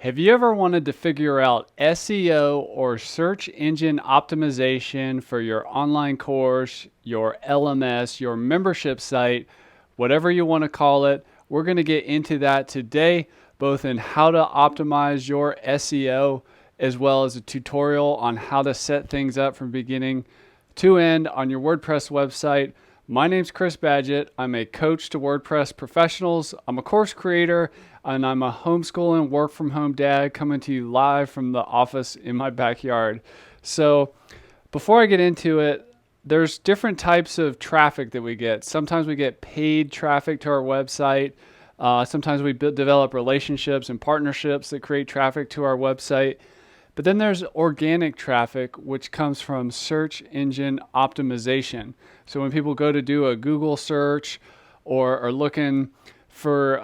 Have you ever wanted to figure out SEO or search engine optimization for your online course, your LMS, your membership site, whatever you want to call it? We're going to get into that today, both in how to optimize your SEO as well as a tutorial on how to set things up from beginning to end on your WordPress website. My name's Chris Badgett. I'm a coach to WordPress professionals. I'm a course creator, and I'm a homeschooling, work from home dad coming to you live from the office in my backyard. So before I get into it, there's different types of traffic that we get. Sometimes we get paid traffic to our website. Sometimes we develop relationships and partnerships that create traffic to our website. But then there's organic traffic, which comes from search engine optimization. So when people go to do a Google search or are looking for,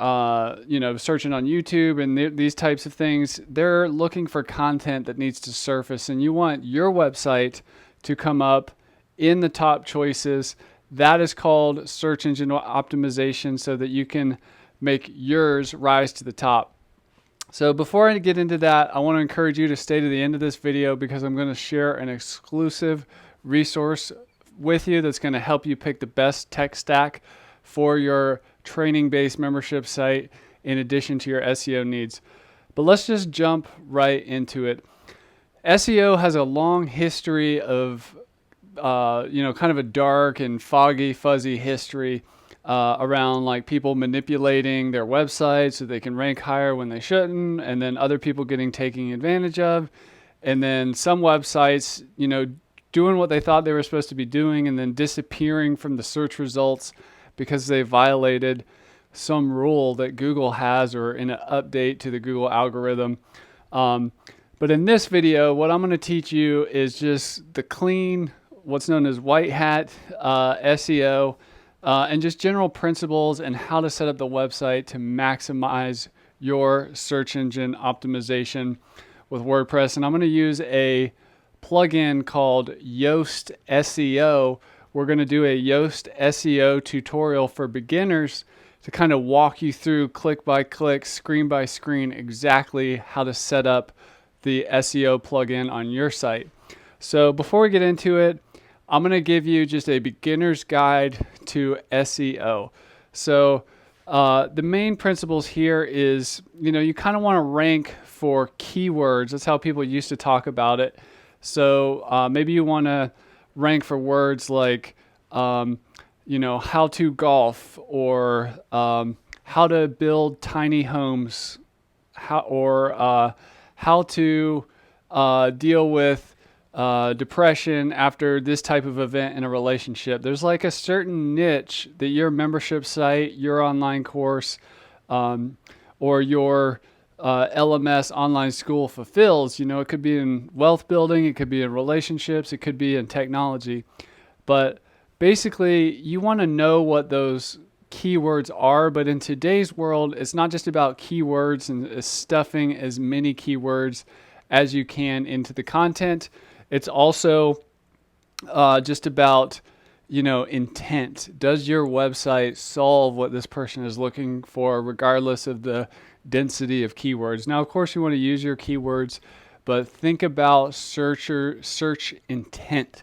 searching on YouTube and these types of things, they're looking for content that needs to surface. And you want your website to come up in the top choices. That is called search engine optimization, so that you can make yours rise to the top. So before I get into that, I want to encourage you to stay to the end of this video, because I'm going to share an exclusive resource with you that's going to help you pick the best tech stack for your training-based membership site in addition to your SEO needs. But let's just jump right into it. SEO has a long history of, kind of a dark and foggy, fuzzy history around like people manipulating their websites so they can rank higher when they shouldn't, and then other people getting taken advantage of, and then some websites, doing what they thought they were supposed to be doing and then disappearing from the search results because they violated some rule that Google has or in an update to the Google algorithm. But in this video, what I'm going to teach you is just the clean, what's known as white hat SEO, and just general principles and how to set up the website to maximize your search engine optimization with WordPress. And I'm going to use a plugin called Yoast SEO. We're going to do a Yoast SEO tutorial for beginners to kind of walk you through click by click, screen by screen, exactly how to set up the SEO plugin on your site. So before we get into it, I'm going to give you just a beginner's guide to SEO. So the main principles here is, you kind of want to rank for keywords. That's how people used to talk about it. So maybe you want to rank for words like, how to golf, or how to build tiny homes, how to deal with depression after this type of event in a relationship. There's like a certain niche that your membership site, your online course, or your LMS online school fulfills. It could be in wealth building, it could be in relationships, it could be in technology. But basically, you want to know what those keywords are. But in today's world, it's not just about keywords and stuffing as many keywords as you can into the content. It's also just about, intent. Does your website solve what this person is looking for, regardless of the density of keywords? Now, of course, you want to use your keywords, but think about search intent.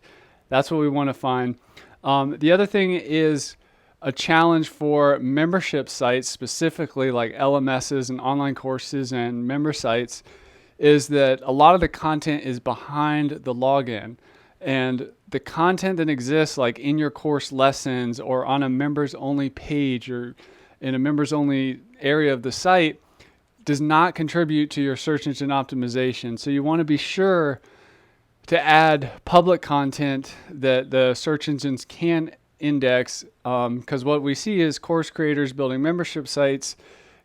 That's what we want to find. The other thing is a challenge for membership sites, specifically like LMSs and online courses and member sites, is that a lot of the content is behind the login, and the content that exists like in your course lessons or on a members only page or in a members only area of the site does not contribute to your search engine optimization. So you want to be sure to add public content that the search engines can index, because what we see is course creators building membership sites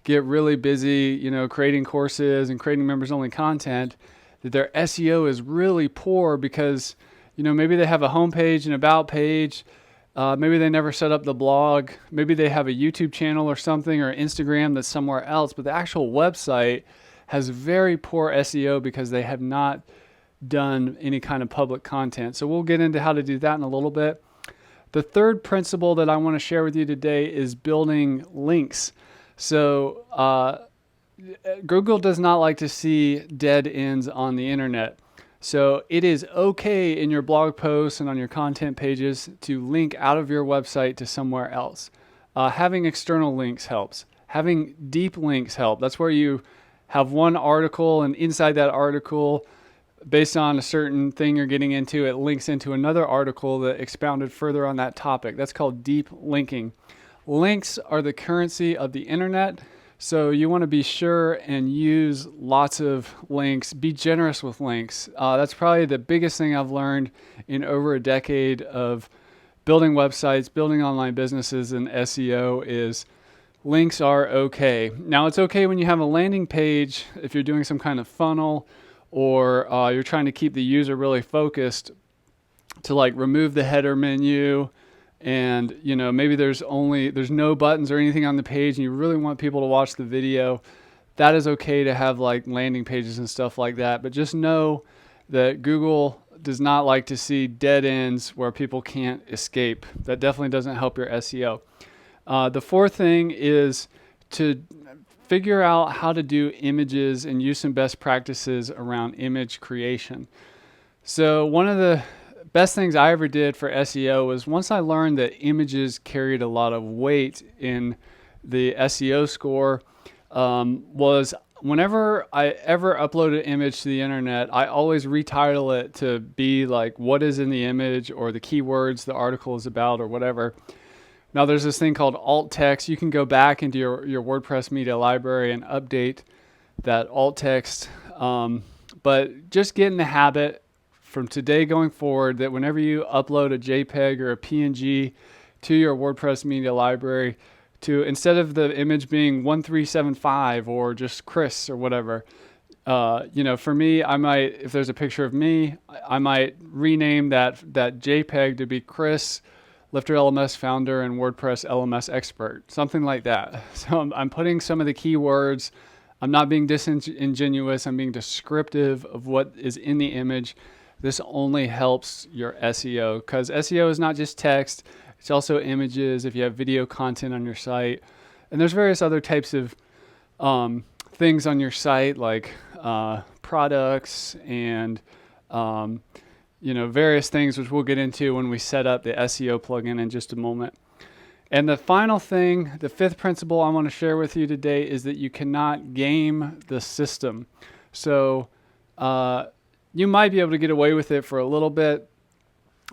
get really busy, creating courses and creating members only content, that their SEO is really poor because, maybe they have a homepage and about page. Maybe they never set up the blog. Maybe they have a YouTube channel or something, or Instagram that's somewhere else, but the actual website has very poor SEO because they have not done any kind of public content. So we'll get into how to do that in a little bit. The third principle that I want to share with you today is building links. So Google does not like to see dead ends on the internet. So it is okay in your blog posts and on your content pages to link out of your website to somewhere else. Having external links helps. Having deep links help. That's where you have one article, and inside that article, based on a certain thing you're getting into, it links into another article that expounded further on that topic. That's called deep linking. Links are the currency of the internet. So you want to be sure and use lots of links. Be generous with links. That's probably the biggest thing I've learned in over a decade of building websites, building online businesses, and SEO is links are okay. Now, it's okay when you have a landing page, if you're doing some kind of funnel or you're trying to keep the user really focused, to like remove the header menu, and maybe there's no buttons or anything on the page and you really want people to watch the video. That is okay to have like landing pages and stuff like that, but just know that Google does not like to see dead ends where people can't escape. That definitely doesn't help your SEO. The fourth thing is to figure out how to do images and use some best practices around image creation. So one of the best things I ever did for SEO was, once I learned that images carried a lot of weight in the SEO score, was whenever I ever upload an image to the internet, I always retitle it to be like what is in the image or the keywords the article is about or whatever. Now there's this thing called alt text. You can go back into your WordPress media library and update that alt text. But just get in the habit from today going forward that whenever you upload a JPEG or a PNG to your WordPress media library, to instead of the image being 1375 or just Chris or whatever, for me, I might, if there's a picture of me, I might rename that JPEG to be Chris, LifterLMS founder and WordPress LMS expert, something like that. So I'm putting some of the keywords. I'm not being disingenuous. I'm being descriptive of what is in the image. This only helps your SEO, because SEO is not just text. It's also images if you have video content on your site. And there's various other types of things on your site, like products and various things, which we'll get into when we set up the SEO plugin in just a moment. And the final thing, the fifth principle I want to share with you today, is that you cannot game the system. So you might be able to get away with it for a little bit,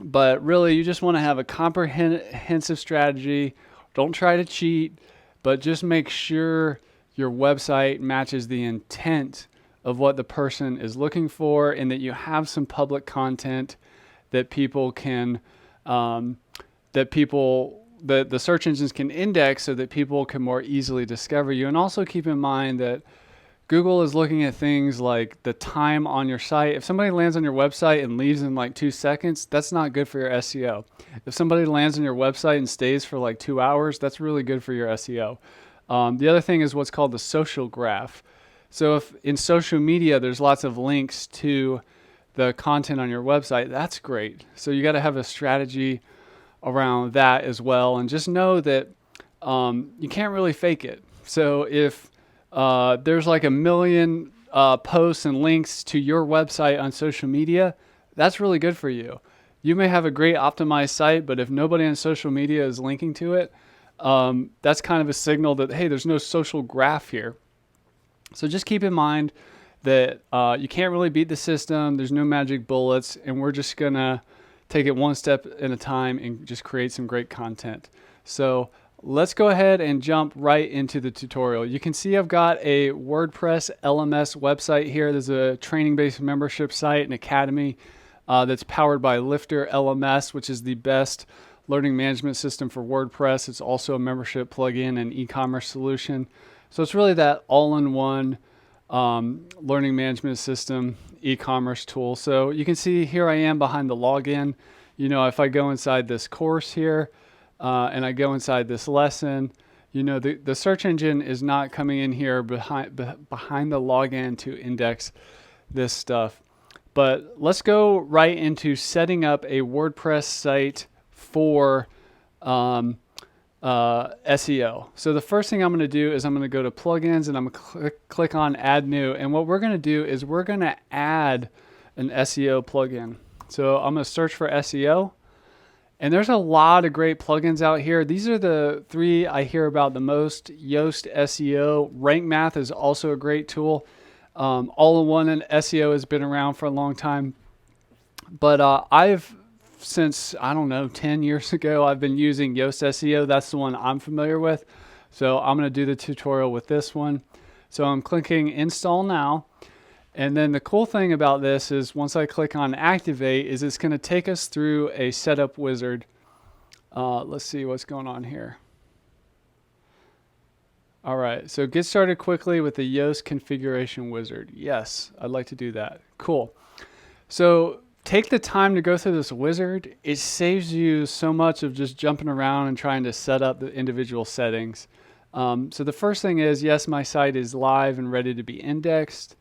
but really you just want to have a comprehensive strategy. Don't try to cheat, but just make sure your website matches the intent of what the person is looking for, and that you have some public content that people can, the search engines can index so that people can more easily discover you. And also keep in mind that Google is looking at things like the time on your site. If somebody lands on your website and leaves in like 2 seconds, that's not good for your SEO. If somebody lands on your website and stays for like 2 hours, that's really good for your SEO. The other thing is what's called the social graph. So if in social media there's lots of links to the content on your website, that's great. So you got to have a strategy around that as well. And just know that you can't really fake it. So if there's like 1 million posts and links to your website on social media, that's really good for you. You may have a great optimized site, but if nobody on social media is linking to it, that's kind of a signal that, hey, there's no social graph here. So just keep in mind that you can't really beat the system. There's no magic bullets, and we're just going to take it one step at a time and just create some great content. So let's go ahead and jump right into the tutorial. You can see I've got a WordPress LMS website here. There's a training-based membership site, an academy that's powered by LifterLMS, which is the best learning management system for WordPress. It's also a membership plugin and e-commerce solution. So it's really that all-in-one learning management system, e-commerce tool. So you can see here I am behind the login. If I go inside this course here, and I go inside this lesson, the search engine is not coming in here behind the login to index this stuff. But let's go right into setting up a WordPress site for SEO. So the first thing I'm going to do is I'm going to go to plugins and I'm going to click on add new. And what we're going to do is we're going to add an SEO plugin. So I'm going to search for SEO. And there's a lot of great plugins out here. These are the 3 I hear about the most. Yoast SEO. Rank Math is also a great tool. All-in-one and SEO has been around for a long time. But since, I don't know, 10 years ago, I've been using Yoast SEO. That's the one I'm familiar with. So I'm going to do the tutorial with this one. So I'm clicking install now. And then the cool thing about this is once I click on activate is it's going to take us through a setup wizard. Let's see what's going on here. All right, so get started quickly with the Yoast configuration wizard. Yes, I'd like to do that. Cool. So take the time to go through this wizard. It saves you so much of just jumping around and trying to set up the individual settings. So the first thing is, yes, my site is live and ready to be indexed.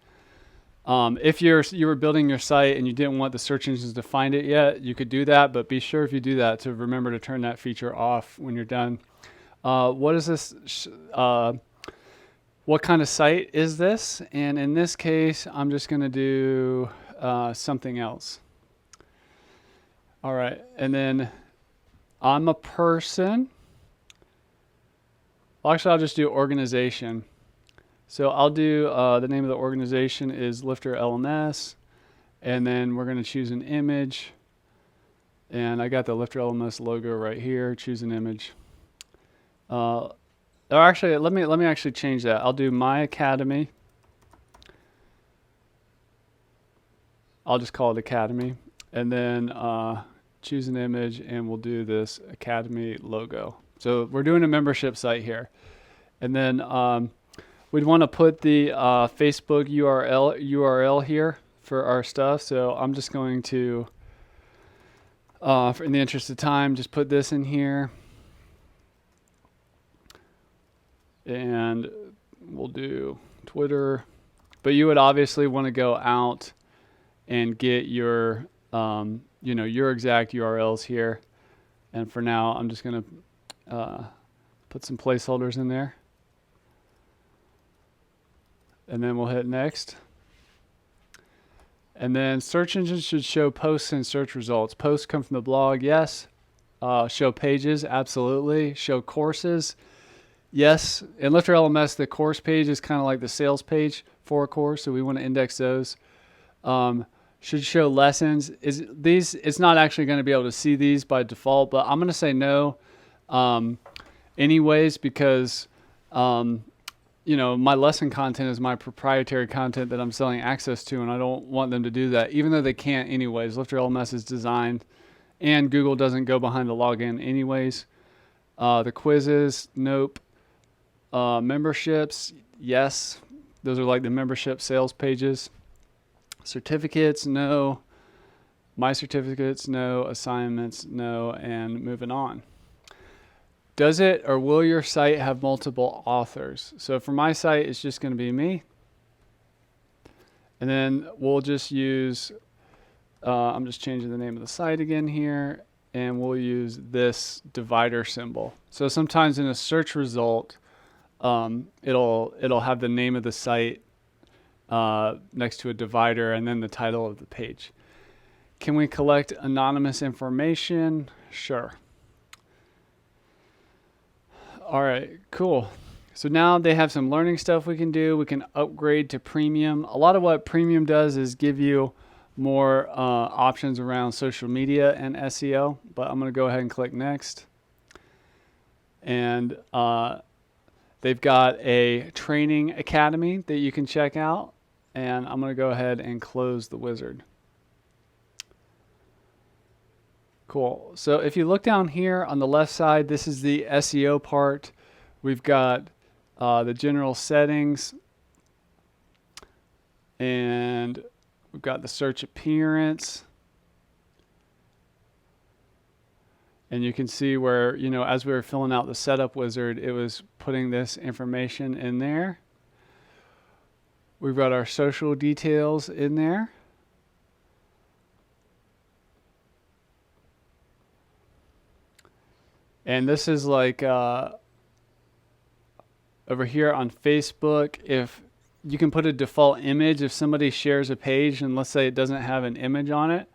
If you were building your site and you didn't want the search engines to find it yet, you could do that, but be sure if you do that to remember to turn that feature off when you're done. What is this? What kind of site is this? And in this case, I'm just going to do something else. All right, and then I'm a person. Well, actually, I'll just do organization. So I'll do the name of the organization is LifterLMS, and then we're going to choose an image. And I got the LifterLMS logo right here. Choose an image. Or actually, let me actually change that. I'll do My Academy. I'll just call it Academy, and then choose an image, and we'll do this Academy logo. So we're doing a membership site here, and then we'd want to put the Facebook URL here for our stuff. So I'm just going to, in the interest of time, just put this in here. And we'll do Twitter. But you would obviously want to go out and get your, your exact URLs here. And for now, I'm just going to put some placeholders in there. And then we'll hit next. And then search engines should show posts and search results. Posts come from the blog, yes. Show pages, absolutely. Show courses, yes. In LifterLMS, the course page is kind of like the sales page for a course, so we want to index those. Should show lessons. It's not actually going to be able to see these by default, but I'm going to say no anyways, because my lesson content is my proprietary content that I'm selling access to, and I don't want them to do that, even though they can't anyways. LifterLMS is designed, and Google doesn't go behind the login anyways. The quizzes, nope. Memberships, yes. Those are like the membership sales pages. Certificates, no. My certificates, no. Assignments, no. And moving on. Does it or will your site have multiple authors? So for my site, it's just going to be me. And then we'll just use, I'm just changing the name of the site again here, and we'll use this divider symbol. So sometimes in a search result, it'll have the name of the site next to a divider and then the title of the page. Can we collect anonymous information? Sure. All right, cool. So now they have some learning stuff we can do. We can upgrade to premium. A lot of what premium does is give you more options around social media and SEO, but I'm going to go ahead and click next. And they've got a training academy that you can check out, and I'm going to go ahead and close the wizard. Cool. So if you look down here on the left side, this is the SEO part. We've got the general settings, and we've got the search appearance. And you can see where, as we were filling out the setup wizard, it was putting this information in there. We've got our social details in there. And this is like over here on Facebook, if you can put a default image, if somebody shares a page and let's say it doesn't have an image on it,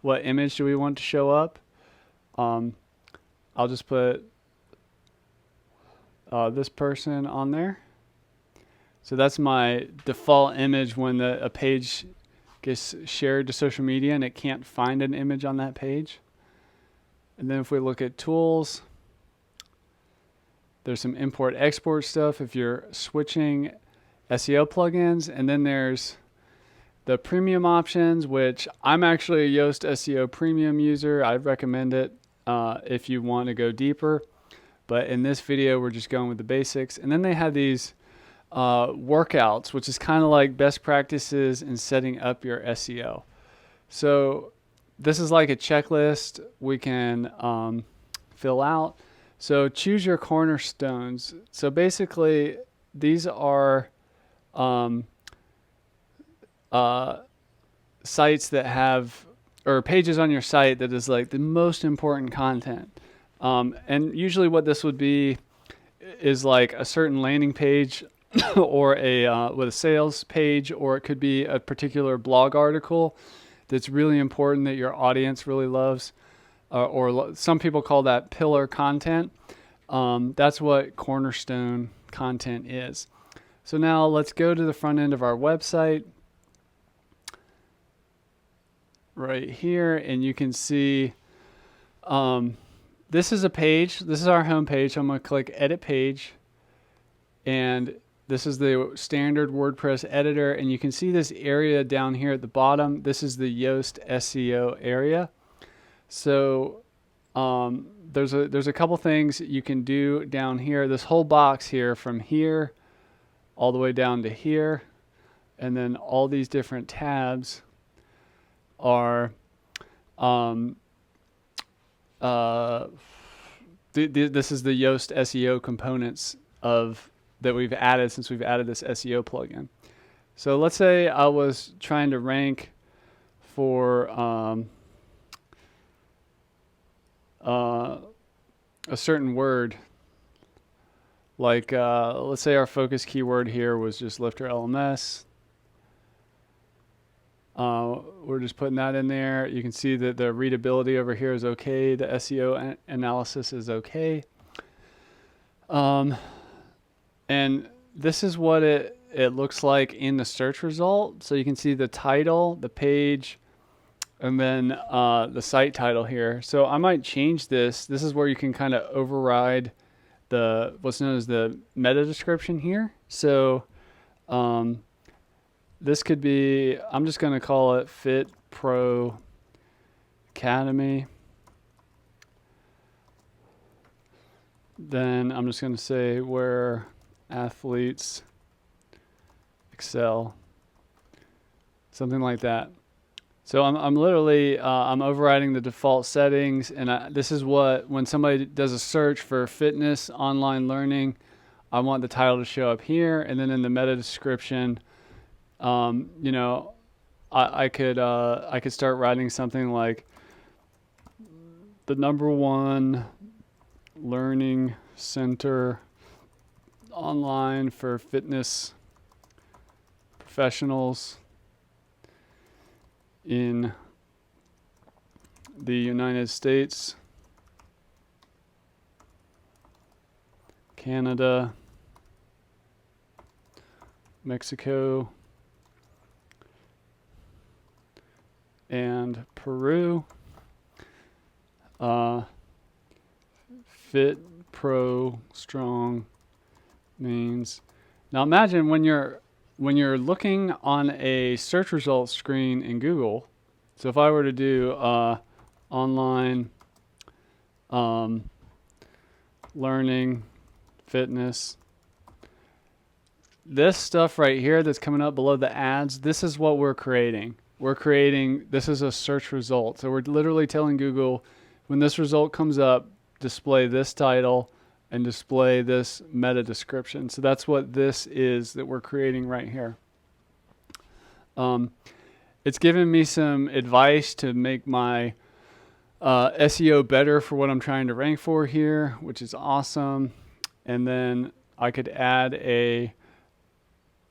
what image do we want to show up? I'll just put this person on there. So that's my default image when a page gets shared to social media and it can't find an image on that page. And then if we look at tools, there's some import export stuff if you're switching SEO plugins. And then there's the premium options, which I'm actually a Yoast SEO premium user. I'd recommend it if you want to go deeper. But in this video, we're just going with the basics. And then they have these workouts, which is kind of like best practices in setting up your SEO. So this is like a checklist we can fill out. So choose your cornerstones. So basically, these are sites that have, or pages on your site that is like the most important content. And usually what this would be is like a certain landing page or with a sales page, or it could be a particular blog article that's really important that your audience really loves, or some people call that pillar content. That's what cornerstone content is. So now let's go to the front end of our website right here, and you can see this is a page. This is our home page. I'm going to click Edit Page, and this is the standard WordPress editor, and you can see this area down here at the bottom. This is the Yoast SEO area. So there's a couple things you can do down here. This whole box here, from here all the way down to here, and then all these different tabs are this is the Yoast SEO components that we've added since we've added this SEO plugin. So let's say I was trying to rank for a certain word, like let's say our focus keyword here was just LifterLMS. We're just putting that in there. You can see that the readability over here is okay. The SEO analysis is okay. And this is what it looks like in the search result. So you can see the title, the page, and then the site title here. So I might change this. This is where you can kind of override what's known as the meta description here. So this could be, I'm just going to call it Fit Pro Academy. Then I'm just going to say where athletes excel, something like that. So I'm literally I'm overriding the default settings, and this is what, when somebody does a search for fitness online learning, I want the title to show up here, and then in the meta description, you know, I could start writing something like the #1 learning center online for fitness professionals in the United States, Canada, Mexico, and Peru. Fit Pro Strong means. Now imagine when you're looking on a search results screen in Google. So if I were to do online learning fitness, this stuff right here that's coming up below the ads, this is what we're creating. This is a search result. So we're literally telling Google, when this result comes up, display this title and display this meta description. So that's what this is that we're creating right here. It's given me some advice to make my SEO better for what I'm trying to rank for here, which is awesome. And then I could add a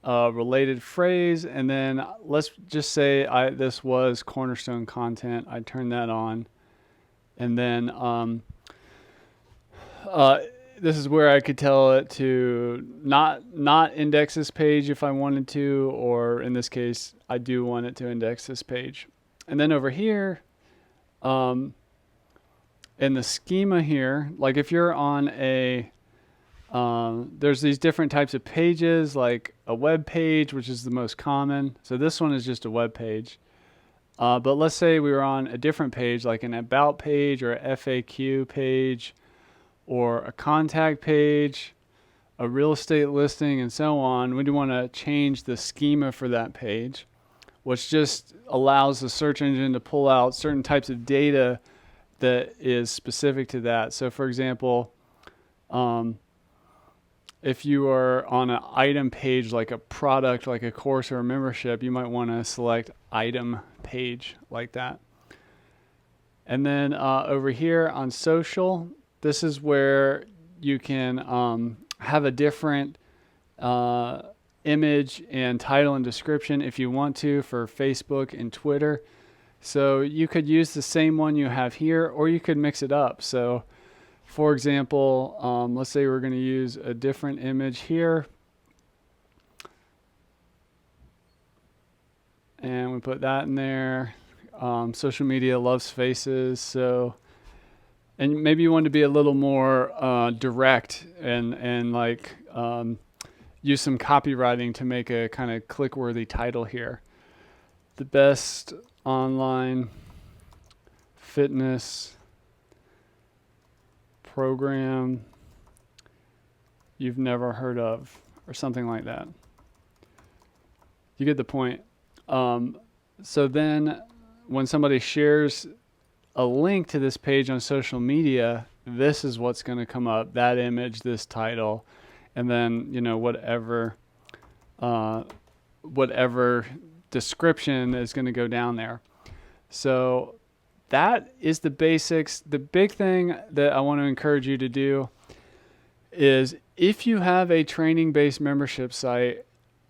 related phrase, and then let's just say this was cornerstone content. I turn that on, and then this is where I could tell it to not index this page if I wanted to, or in this case, I do want it to index this page. And then over here, in the schema here, like if you're on a there's these different types of pages, like a web page, which is the most common. So this one is just a web page. But let's say we were on a different page, like an about page or a FAQ page or a contact page, a real estate listing, and so on. We do want to change the schema for that page, which just allows the search engine to pull out certain types of data that is specific to that. So for example, if you are on an item page, like a product, like a course or a membership, you might want to select item page like that. And then over here on social, this is where you can have a different image and title and description if you want to for Facebook and Twitter. So you could use the same one you have here, or you could mix it up. So for example, let's say we're going to use a different image here. And we put that in there. Social media loves faces. So, and maybe you want to be a little more direct and like use some copywriting to make a kind of click-worthy title here. The best online fitness program you've never heard of, or something like that. You get the point. So then when somebody shares a link to this page on social media, this is what's going to come up, that image, this title, and then, you know, whatever description is going to go down there. So that is the basics. The big thing that I want to encourage you to do is, if you have a training-based membership site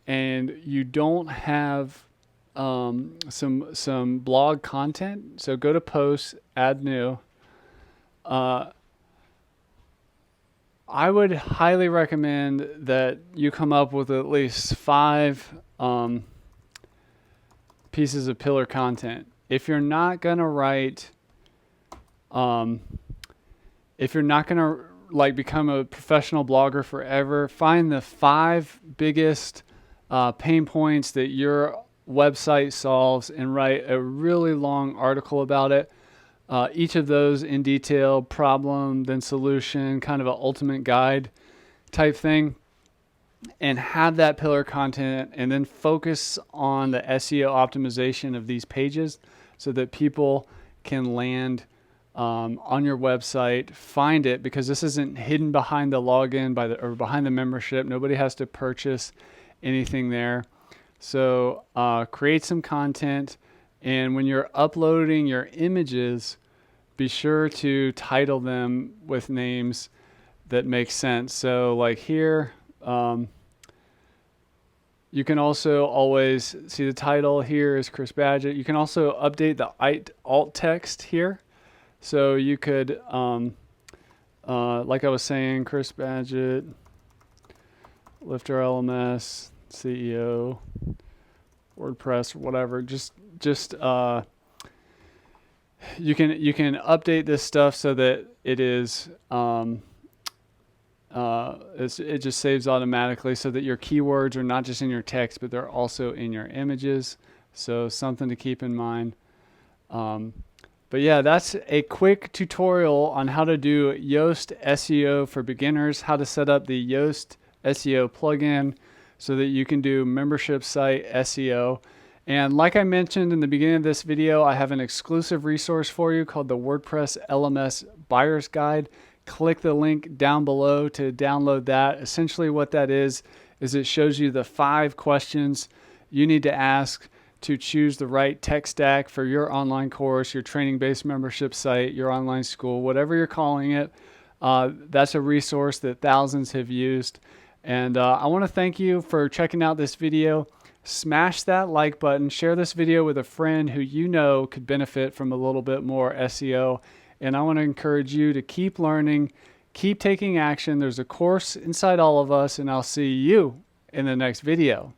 and you don't have some blog content, so go to posts, add new. I would highly recommend that you come up with at least 5 pieces of pillar content. If you're not going to write, if you're not going to like become a professional blogger forever, find the 5 biggest pain points that your website solves and write a really long article about it. Each of those in detail, problem, then solution, kind of an ultimate guide type thing. And have that pillar content, and then focus on the SEO optimization of these pages so that people can land on your website, find it, because this isn't hidden behind the login or behind the membership. Nobody has to purchase anything there. So create some content, and when you're uploading your images, be sure to title them with names that make sense. So like here, you can also always see the title here is Chris Badgett. You can also update the alt text here. So you could, like I was saying, Chris Badgett, LifterLMS, CEO, WordPress, whatever. Just you can update this stuff so that it is it just saves automatically, so that your keywords are not just in your text, but they're also in your images. So something to keep in mind. But yeah, that's a quick tutorial on how to do Yoast SEO for beginners, how to set up the Yoast SEO plugin so that you can do membership site SEO. And like I mentioned in the beginning of this video, I have an exclusive resource for you called the WordPress LMS Buyer's Guide. Click the link down below to download that. Essentially what that is it shows you the 5 questions you need to ask to choose the right tech stack for your online course, your training-based membership site, your online school, whatever you're calling it. That's a resource that thousands have used. And I want to thank you for checking out this video. Smash that like button, share this video with a friend who you know could benefit from a little bit more SEO. And I want to encourage you to keep learning, keep taking action. There's a course inside all of us, and I'll see you in the next video.